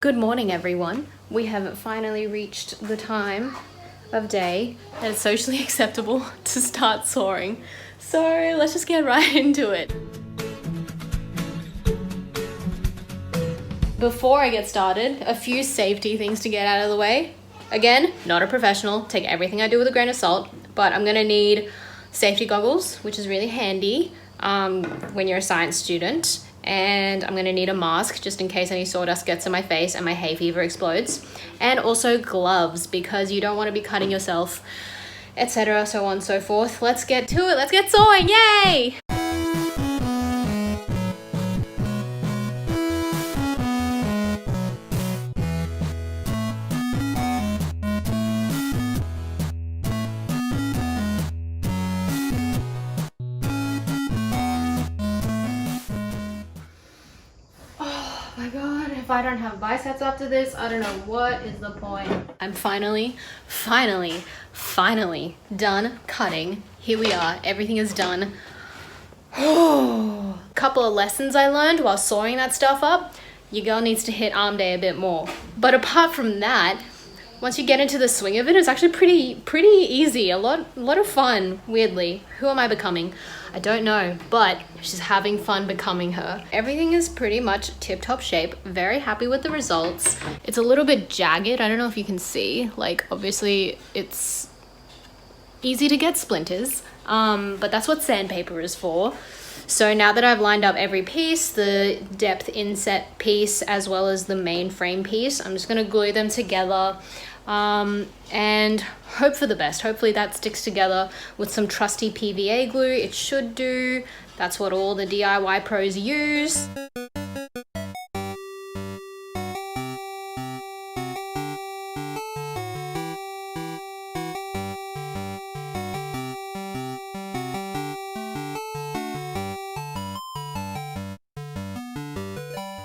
Good morning, everyone. We have finally reached the time of day that it's socially acceptable to start soaring. So let's just get right into it. Before I get started, a few safety things to get out of the way. Again, not a professional, take everything I do with a grain of salt, but I'm gonna need safety goggles, which is really handy when you're a science student. And I'm gonna need a mask just in case any sawdust gets in my face and my hay fever explodes. And also gloves because you don't wanna be cutting yourself, etc., so on and so forth. Let's get to it, let's get soaring, yay! Oh my god, if I don't have biceps after this, I don't know what is the point. I'm finally done cutting. Here we are, everything is done. Couple of lessons I learned while sawing that stuff up. Your girl needs to hit arm day a bit more. But apart from that, once you get into the swing of it, it's actually pretty easy. A lot of fun, weirdly. Who am I becoming? I don't know, but she's having fun becoming her. Everything is pretty much tip-top shape. Very happy with the results. It's a little bit jagged. I don't know if you can see. Like, obviously, it's easy to get splinters, but that's what sandpaper is for. So now that I've lined up every piece, the depth inset piece as well as the main frame piece, I'm just gonna glue them together and hope for the best. Hopefully that sticks together with some trusty PVA glue. It should do. That's what all the DIY pros use.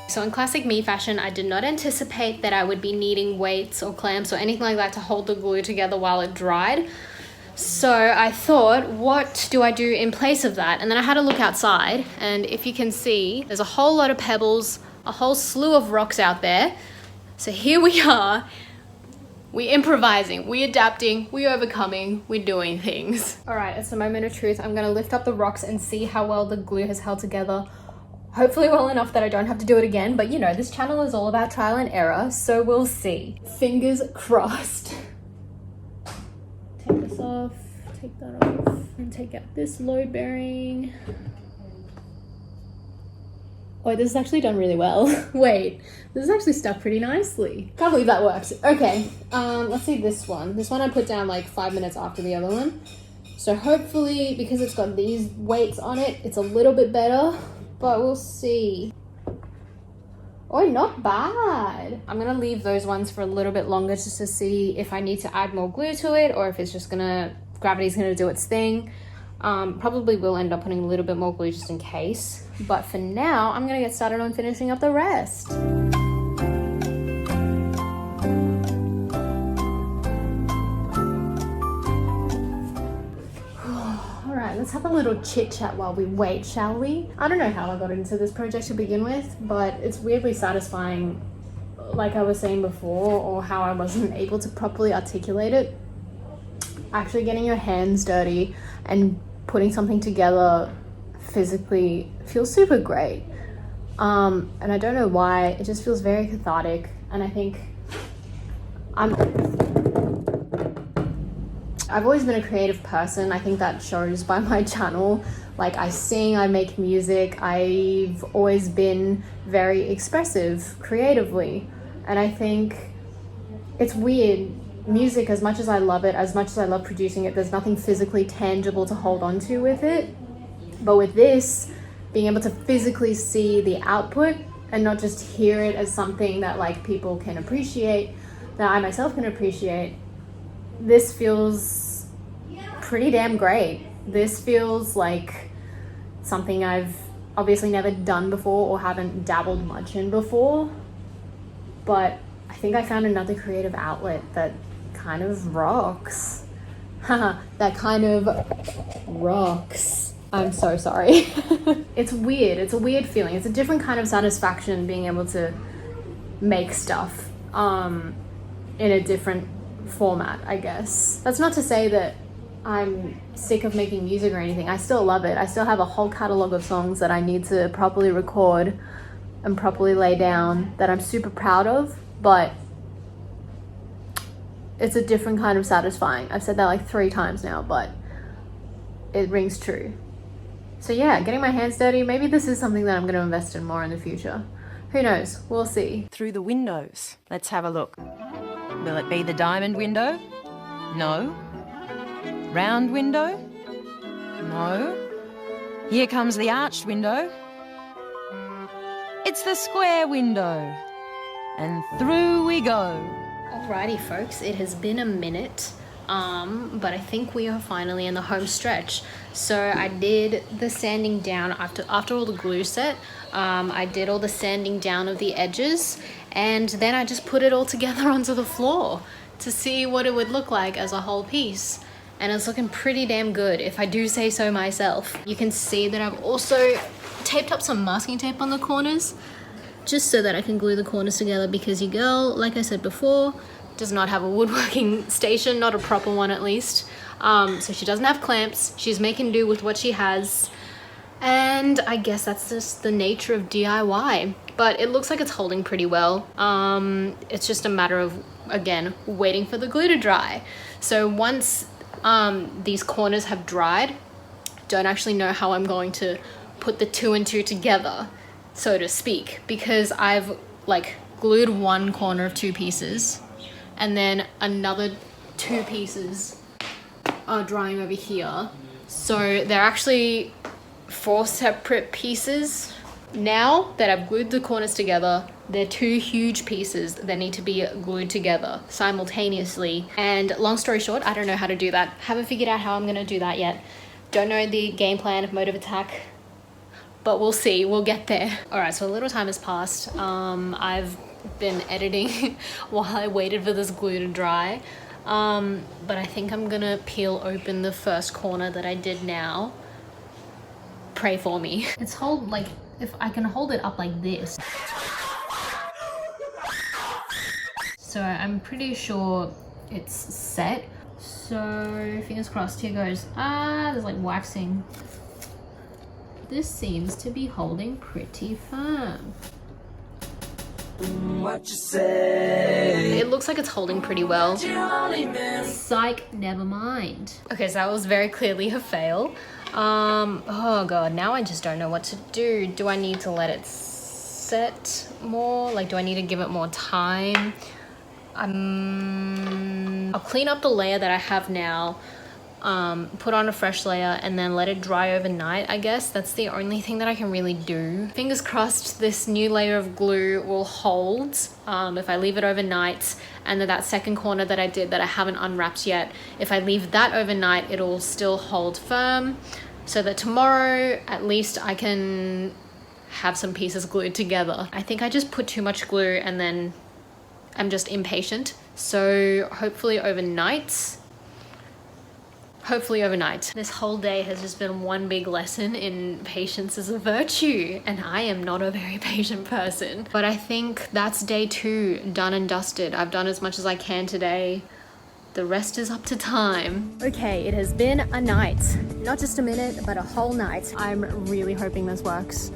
So in classic me fashion, I did not anticipate that I would be needing weights or clamps or anything like that to hold the glue together while it dried. So I thought, what do I do in place of that? And then I had a look outside, and if you can see, there's a whole lot of pebbles, a whole slew of rocks out there. So here we are, we improvising, we adapting, we overcoming, we doing things. All right, it's the moment of truth. I'm gonna lift up the rocks and see how well the glue has held together. Hopefully well enough that I don't have to do it again, but you know, this channel is all about trial and error, so we'll see. Fingers crossed. Take this off, take that off, and take out this load bearing. Oh, this is actually done really well. Wait, this is actually stuck pretty nicely. Can't believe that works. Okay, let's see this one. This one I put down like 5 minutes after the other one. So hopefully, because it's got these weights on it, it's a little bit better. But we'll see. Oh, not bad. I'm gonna leave those ones for a little bit longer just to see if I need to add more glue to it or if it's just gravity's gonna do its thing. Probably will end up putting a little bit more glue just in case. But for now, I'm gonna get started on finishing up the rest. Let's have a little chit chat while we wait, shall we? I don't know how I got into this project to begin with, but it's weirdly satisfying, like I was saying before, or how I wasn't able to properly articulate it. Actually getting your hands dirty and putting something together physically feels super great. And I don't know why, it just feels very cathartic. And I think I've always been a creative person. I think that shows by my channel. Like, I sing, I make music. I've always been very expressive creatively. And I think it's weird. Music, as much as I love it, as much as I love producing it, there's nothing physically tangible to hold on to with it. But with this, being able to physically see the output and not just hear it as something that like people can appreciate, that I myself can appreciate, this feels pretty damn great. This feels like something I've obviously never done before or haven't dabbled much in before, but I think I found another creative outlet that kind of rocks. That kind of rocks. I'm so sorry. It's weird. It's a weird feeling. It's a different kind of satisfaction being able to make stuff in a different format, I guess. That's not to say that I'm sick of making music or anything. I still love it. I still have a whole catalog of songs that I need to properly record and properly lay down that I'm super proud of, but it's a different kind of satisfying. I've said that like 3 times now, but it rings true. So yeah, getting my hands dirty, maybe this is something that I'm going to invest in more in the future. Who knows? We'll see. Through the windows. Let's have a look. Will it be the diamond window? No. Round window? No. Here comes the arched window. It's the square window. And through we go. Alrighty folks, it has been a minute, but I think we are finally in the home stretch. So I did the sanding down after all the glue set. I did all the sanding down of the edges, and then I just put it all together onto the floor to see what it would look like as a whole piece. And it's looking pretty damn good, if I do say so myself. You can see that I've also taped up some masking tape on the corners, just so that I can glue the corners together, because your girl, like I said before, does not have a woodworking station, not a proper one at least. So she doesn't have clamps. She's making do with what she has. And I guess that's just the nature of DIY. But it looks like it's holding pretty well. It's just a matter of, again, waiting for the glue to dry. So once these corners have dried, don't actually know how I'm going to put the 2 and 2 together, so to speak, because I've like glued one corner of 2 pieces and then another 2 pieces are drying over here. So they're actually 4 separate pieces. Now that I've glued the corners together, they're 2 huge pieces that need to be glued together simultaneously. And long story short, I don't know how to do that. Haven't figured out how I'm gonna do that yet. Don't know the game plan of mode of attack, but we'll see, we'll get there. All right, so a little time has passed. I've been editing while I waited for this glue to dry. But I think I'm gonna peel open the first corner that I did now. Pray for me. It's like, if I can hold it up like this. So I'm pretty sure it's set. So fingers crossed, here goes. There's like waxing. This seems to be holding pretty firm. What you say? It looks like it's holding pretty well. Psych, never mind. Okay, so that was very clearly a fail. Oh god, now I just don't know what to do. Do I need to let it set more? Like, do I need to give it more time? I'll clean up the layer that I have now, put on a fresh layer, and then let it dry overnight, I guess. That's the only thing that I can really do. Fingers crossed this new layer of glue will hold if I leave it overnight, and that second corner that I did that I haven't unwrapped yet, if I leave that overnight, it'll still hold firm, so that tomorrow at least I can have some pieces glued together. I think I just put too much glue and then I'm just impatient. So hopefully overnight. This whole day has just been one big lesson in patience is a virtue, and I am not a very patient person. But I think that's day 2 done and dusted. I've done as much as I can today. The rest is up to time. Okay, it has been a night. Not just a minute, but a whole night. I'm really hoping this works.